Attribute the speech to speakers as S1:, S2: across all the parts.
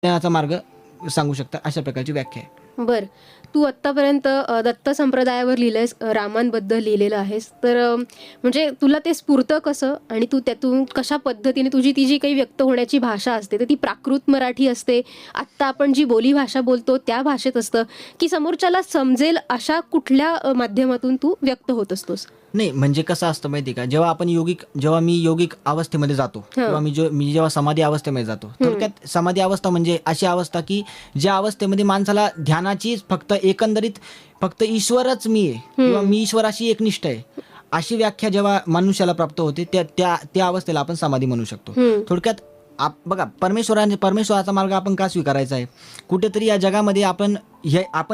S1: ज्ञानाचा मार्ग सांगू शकता, अशा प्रकारची व्याख्या आहे.
S2: बर, तू आत्तापर्यंत दत्त संप्रदायावर लिहिलंयस, रामांबद्दल लिहिलेलं आहेस, तर म्हणजे तुला ते स्फुरतं कसं, आणि तू त्यातून कशा पद्धतीने तुझी ती जी काही व्यक्त होण्याची भाषा असते तर ती प्राकृत मराठी असते, आत्ता आपण जी बोली भाषा बोलतो त्या भाषेत असतं, की समोरच्याला समजेल अशा कुठल्या माध्यमातून तू व्यक्त होत असतोस?
S1: नाही, म्हणजे कसं असतं माहिती आहे का, जेव्हा मी योगिक अवस्थेमध्ये जातो किंवा मी जेव्हा समाधी अवस्थेमध्ये जातो, थोडक्यात समाधी अवस्था म्हणजे अशी अवस्था की ज्या अवस्थेमध्ये माणसाला ध्यानाची फक्त ईश्वरच मी आहे किंवा मी ईश्वराशी एकनिष्ठ आहे, अशी व्याख्या जेव्हा मनुष्याला प्राप्त होते त्या अवस्थेला आपण समाधी म्हणू शकतो. थोडक्यात बघा, परमेश्वराचा मार्ग आपण का स्वीकारायचा आहे? कुठेतरी या जगामध्ये आपण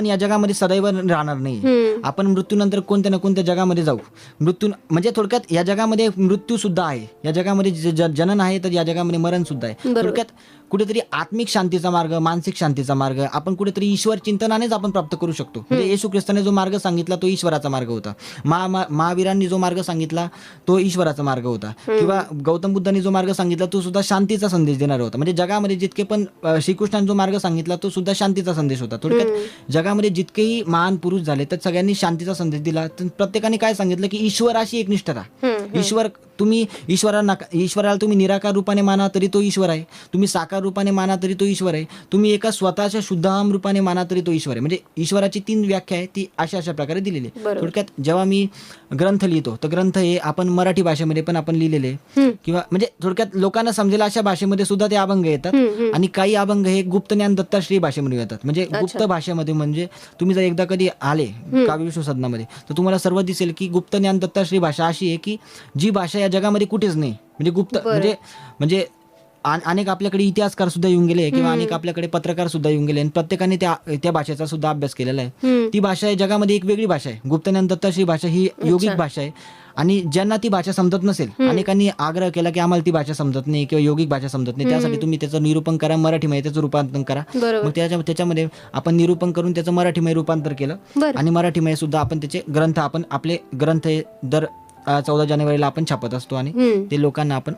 S1: या जगामध्ये सदैव राहणार नाही. आपण मृत्यूनंतर कोणत्या ना कोणत्या जगामध्ये जाऊ. म्हणजे थोडक्यात या जगामध्ये मृत्यू सुद्धा आहे, या जगामध्ये जनन आहे, तर या जगामध्ये मरण सुद्धा आहे. थोडक्यात कुठेतरी आत्मिक शांतीचा मार्ग, मानसिक शांतीचा मार्ग आपण कुठेतरी ईश्वर चिंतनानेच आपण प्राप्त करू शकतो. म्हणजे येशू ख्रिस्ताने जो मार्ग सांगितला तो ईश्वराचा मार्ग होता. महावीरांनी जो मार्ग सांगितला तो ईश्वराचा मार्ग होता, किंवा गौतम बुद्धांनी जो मार्ग सांगितला तो सुद्धा शांतीचा संदेश देणारा होता. म्हणजे जगामध्ये जितके पण श्रीकृष्णाने जो मार्ग सांगितला तो सुद्धा शांतीचा संदेश होता. थोडक्यात जगामध्ये जितकेही महान पुरुष झाले तर सगळ्यांनी शांतीचा संदेश दिला. प्रत्येकाने काय सांगितलं की ईश्वराशी एकनिष्ठता. ईश्वराला तुम्ही निराकार रूपाने माना तरी तो ईश्वर आहे, तुम्ही साकार रूपाने माना तरी तो ईश्वर आहे, तुम्ही एका स्वतःच्या शुद्धाहम रूपाने माना तरी तो ईश्वर आहे. म्हणजे ईश्वराची 3 व्याख्या आहे, ती अशा प्रकारे दिलेली आहे. थोडक्यात जेव्हा मी ग्रंथ लिहितो तर ग्रंथ हे आपण मराठी भाषेमध्ये पण आपण लिहिलेले, किंवा म्हणजे थोडक्यात लोकांना समजेल अशा भाषेमध्ये सुद्धा ते अभंग येतात. आणि काही अभंग हे गुप्त ज्ञान दत्ताश्री भाषेमध्ये येतात. म्हणजे गुप्त भाषेमध्ये, म्हणजे तुम्ही जर एकदा कधी आले काव्यविश्व सदनामध्ये तर तुम्हाला सर्व दिसेल की गुप्त ज्ञान दत्ताश्री भाषा अशी आहे की जी भाषा या जगामध्ये कुठेच नाही. म्हणजे गुप्त म्हणजे अनेक आपल्याकडे इतिहासकार सुद्धा येऊन गेले किंवा अनेक आपल्याकडे पत्रकार सुद्धा येऊन गेले आणि प्रत्येकाने त्या भाषेचा सुद्धा अभ्यास केलेला आहे. ती भाषा आहे जगामध्ये एक वेगळी भाषा आहे. गुप्तज्ञान दत्ताश्री भाषा ही योगिक भाषा आहे. आणि ज्यांना ती भाषा समजत नसेल, अनेकांनी आग्रह केला की आम्हाला ती भाषा समजत नाही किंवा योगिक भाषा समजत नाही, त्यासाठी तुम्ही त्याचं निरूपण करा, मराठीमय त्याचं रूपांतर करा. मग त्याच्यामध्ये आपण निरूपण करून त्याचं मराठीमय रूपांतर केलं आणि मराठीमय सुद्धा आपण त्याचे ग्रंथ, आपले ग्रंथ दर 14 जानेवारीला आपण छापत असतो आणि ते लोकांना आपण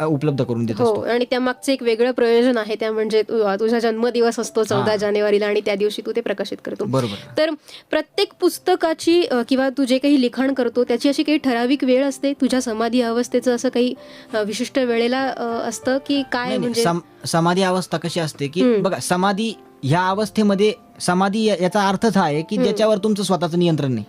S1: उपलब्ध करून देत असतो.
S2: आणि त्यामागचं एक वेगळं प्रयोजन आहे, त्या म्हणजे तुझा जन्मदिवस असतो 14 जानेवारीला आणि त्या दिवशी तू ते प्रकाशित करतो.
S1: बरोबर.
S2: तर प्रत्येक पुस्तकाची किंवा तू जे काही लिखाण करतो त्याची अशी काही ठराविक वेळ असते? तुझ्या समाधी अवस्थेचं असं काही विशिष्ट वेळेला असतं की काय? म्हणजे
S1: समाधी अवस्था कशी असते की बघा, समाधी ह्या अवस्थेमध्ये समाधी याचा अर्थच हा आहे की ज्याच्यावर तुमचं स्वतःचं नियंत्रण नाही.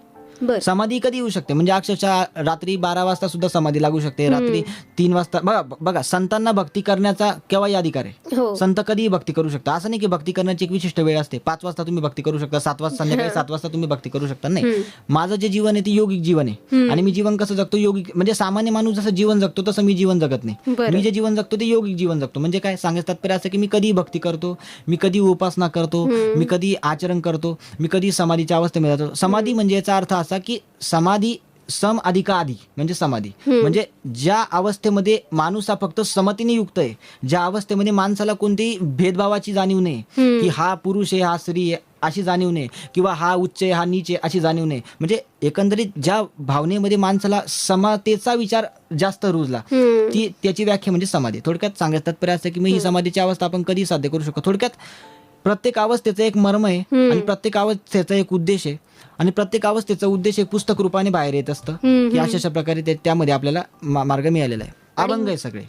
S1: समाधी कधी येऊ शकते, म्हणजे अक्षरशः रात्री 12 वाजता सुद्धा समाधी लागू शकते, रात्री 3 वाजता. बघा संतांना भक्ती करण्याचा केव्हाही अधिकार आहे. संत कधीही भक्ती करू शकता. असं नाही की भक्ती करण्याची एक विशिष्ट वेळ असते. 5 वाजता तुम्ही भक्ती करू शकता, संध्याकाळी 7 वाजता तुम्ही भक्ती करू शकता. नाही, माझं जे जीवन आहे ते योगिक जीवन आहे आणि मी जीवन कसं जगतो, योगिक. म्हणजे सामान्य माणूस जसं जीवन जगतो तसं मी जीवन जगत नाही. मी जे जीवन जगतो ते योगिक जीवन जगतो. म्हणजे काय सांगायचं तात्पर्य असं की मी कधी भक्ती करतो, मी कधी उपासना करतो, मी कधी आचरण करतो, मी कधी समाधीच्या अवस्थेमध्ये जातो. समाधी म्हणजे याचा अर्थ असा की समाधी सम अधिका आधी म्हणजे समाधी, म्हणजे ज्या अवस्थेमध्ये माणूस हा फक्त समतेने युक्त आहे, ज्या अवस्थेमध्ये माणसाला कोणतीही भेदभावाची जाणीव नाही की हा पुरुष आहे हा स्त्री आहे अशी जाणीव नाही, किंवा हा उच्च आहे हा नीच आहे अशी जाणीव नाही. म्हणजे एकंदरीत ज्या भावनेमध्ये माणसाला समतेचा विचार जास्त रुजला त्याची व्याख्या म्हणजे समाधी. थोडक्यात सांगायचं तात्पर्य असं की मग ही समाधीची अवस्था आपण कधी साध्य करू शकतो. थोडक्यात प्रत्येक अवस्थेचं एक मर्म आहे आणि प्रत्येक अवस्थेचा एक उद्देश आहे आणि प्रत्येक अवस्थेचा उद्देश एक पुस्तक रूपाने बाहेर येत असतं की अशा प्रकारे त्यामध्ये आपल्याला मार्ग मिळालेला आहे. अभंग आहे सगळे.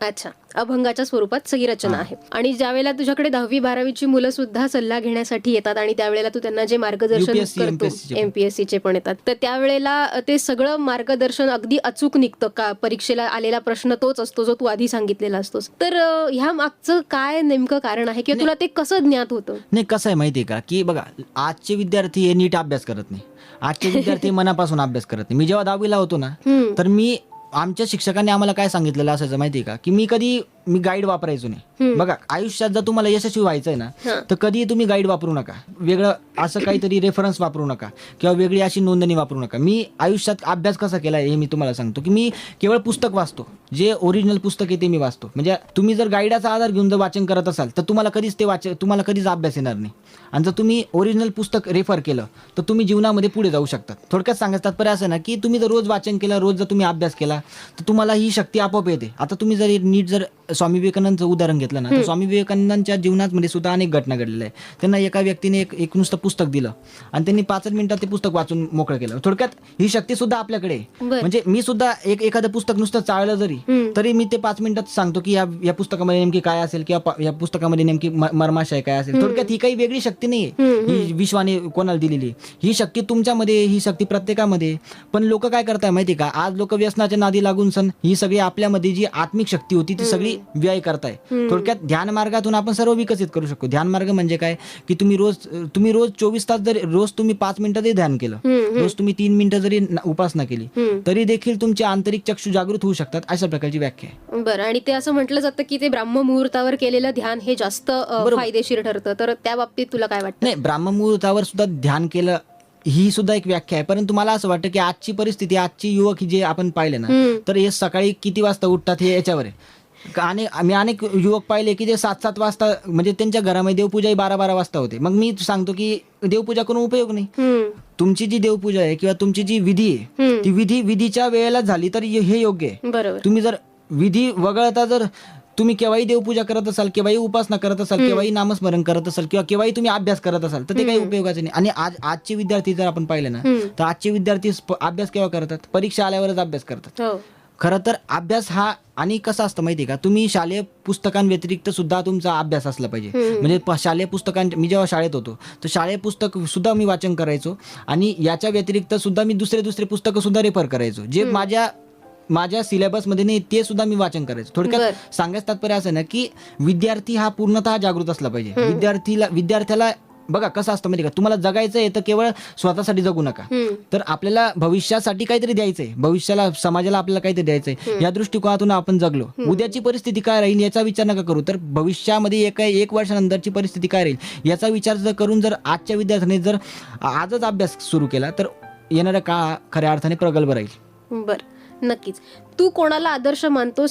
S2: अच्छा, अभंगाच्या स्वरूपात सगळी रचना आहे. आणि ज्यावेळेला तुझ्याकडे 10वी-12वीची मुलं सुद्धा सल्ला घेण्यासाठी येतात आणि त्यावेळेला तू त्यांना जे मार्गदर्शन करतो, MPSCचे पण येतात, तर त्यावेळेला ते सगळं मार्गदर्शन अगदी अचूक निघतं का? परीक्षेला आलेला प्रश्न तोच असतो जो तू आधी सांगितलेला असतोस, तर ह्या मागचं काय नेमकं कारण आहे किंवा तुला ते कसं ज्ञात होतं?
S1: नाही, कसं आहे माहितीये का की बघा, आजचे विद्यार्थी हे नीट अभ्यास करत नाही. आजचे विद्यार्थी मनापासून अभ्यास करत नाही. मी जेव्हा 10वीला होतो ना तर आमच्या शिक्षकांनी आम्हाला काय सांगितलेलं असायचं माहितीये का की मी गाईड वापरायचो नाही. बघा, आयुष्यात जर तुम्हाला यशस्वी व्हायचंय ना तर कधी तुम्ही गाईड वापरू नका, वेगळं असं काहीतरी रेफरन्स वापरू नका किंवा वेगळी अशी नोंदणी वापरू नका. मी आयुष्यात अभ्यास कसा केला हे मी तुम्हाला सांगतो की मी केवळ पुस्तक वाचतो, जे ओरिजिनल पुस्तक आहे ते मी वाचतो. म्हणजे तुम्ही जर गाईडाचा आधार घेऊन जर वाचन करत असाल तर तुम्हाला कधीच अभ्यास येणार नाही. आणि जर तुम्ही ओरिजिनल पुस्तक रेफर केलं तर तुम्ही जीवनामध्ये पुढे जाऊ शकतात. थोडक्यात सांगायचं तात्पर्य असं ना की तुम्ही जर रोज वाचन केलं, रोज जर तुम्ही अभ्यास केला तर तुम्हाला ही शक्ती आपोआप येते. आता तुम्ही जर नीट जर स्वामी विवेकानंदचं उदाहरण घेतलं ना, तर स्वामी विवेकानंदांच्या जीवनामध्ये सुद्धा अनेक घटना घडलेल्या आहेत. त्यांना एका व्यक्तीने एक नुसतं पुस्तक दिलं आणि त्यांनी 5 मिनिटात ते पुस्तक वाचून मोकळं केलं. थोडक्यात ही शक्ती सुद्धा आपल्याकडे आहे. म्हणजे मी सुद्धा एखादं पुस्तक नुसतं चाळलं तरी मी ते 5 मिनिटात सांगतो की या पुस्तकामध्ये नेमकी काय असेल किंवा या पुस्तकामध्ये नेमकी मर्माशय काय असेल. थोडक्यात ही काही वेगळी शक्ती नाहीये, ही विश्वाने कोणाला दिलेली. ही शक्ती तुमच्यामध्ये, ही शक्ती प्रत्येकामध्ये. पण लोक काय करताय माहिती का, आज लोक व्यसनाच्या नादी लागून ही सगळी आपल्यामध्ये जी आत्मिक शक्ती होती ती सगळी व्यय करताय. थोडक्यात ध्यान मार्गातून आपण सर्व विकसित करू शकतो. ध्यान मार्ग म्हणजे काय की तुम्ही रोज 24 तास जरी रोज तुम्ही 5 मिनिटं जरी ध्यान केलं, रोज तुम्ही 3 मिनिटं जरी उपासना केली तरी देखील तुमचे आंतरिक चक्षु जागृत होऊ शकतात. अशा प्रकारची व्याख्या आहे.
S2: बरं, आणि ते असं म्हटलं जातं की ते ब्राह्ममुहूर्तावर केलेलं ध्यान हे जास्त फायदेशीर ठरतं, तर त्या बाबतीत तुला काय वाटतं?
S1: नाही, ब्राह्ममुहूर्तावर सुद्धा ध्यान केलं ही सुद्धा एक व्याख्या आहे. परंतु मला असं वाटतं की आजची परिस्थिती, आजची युवक जे आपण पाहिले ना, तर हे सकाळी किती वाजता उठतात हे याच्यावर आहे. आणि मी अनेक युवक पाहिले की जे 7-7 वाजता, म्हणजे त्यांच्या घरामध्ये देवपूजा 12-12 वाजता होते. मग मी सांगतो की देवपूजा करून उपयोग नाही. तुमची जी देवपूजा आहे किंवा तुमची जी विधी आहे ती विधीच्या वेळेला झाली तर हे योग्य आहे.
S2: बरोबर.
S1: तुम्ही जर विधी वगळता जर तुम्ही केव्हाही देवपूजा करत असाल, केव्हाही उपासना करत असाल, केव्हाही नामस्मरण करत असाल किंवा केव्हाही तुम्ही अभ्यास करत असाल तर ते काही उपयोगाचे नाही. आणि आजचे विद्यार्थी जर आपण पाहिले ना, तर आजचे विद्यार्थी अभ्यास केव्हा करतात? परीक्षा आल्यावरच अभ्यास करतात. खरं तर अभ्यास हा, आणि कसं असतं माहिती का, तुम्ही शालेय पुस्तकांव्यतिरिक्त सुद्धा तुमचा अभ्यास असला पाहिजे. म्हणजे शालेय मी जेव्हा शाळेत होतो तर शालेय पुस्तक सुद्धा मी वाचन करायचो आणि याच्या व्यतिरिक्त सुद्धा मी दुसरे पुस्तकं सुद्धा रेफर करायचो, जे माझ्या सिलेबसमध्ये नाही ते सुद्धा मी वाचन करायचो. थोडक्यात सांगायचं तात्पर्य असं ना की विद्यार्थी हा पूर्णतः जागृत असला पाहिजे. विद्यार्थ्याला बघा कसं असतं माहिती का, तुम्हाला जगायचं आहे तर केवळ स्वतःसाठी जगू नका, तर आपल्याला भविष्यासाठी काहीतरी द्यायचंय, भविष्याला समाजाला आपल्याला काहीतरी द्यायचंय. या दृष्टिकोनातून आपण जगलो, उद्याची परिस्थिती काय राहील याचा विचार नका करू, तर भविष्यामध्ये एक वर्षानंतरची परिस्थिती काय राहील याचा विचार जर करून जर आजच्या विद्यार्थ्यांनी जर आजच अभ्यास सुरू केला तर येणारा काळ खऱ्या अर्थाने प्रगल्भ राहील.
S2: बरं, नक्कीच. तू कोणाला आदर्श मानतोस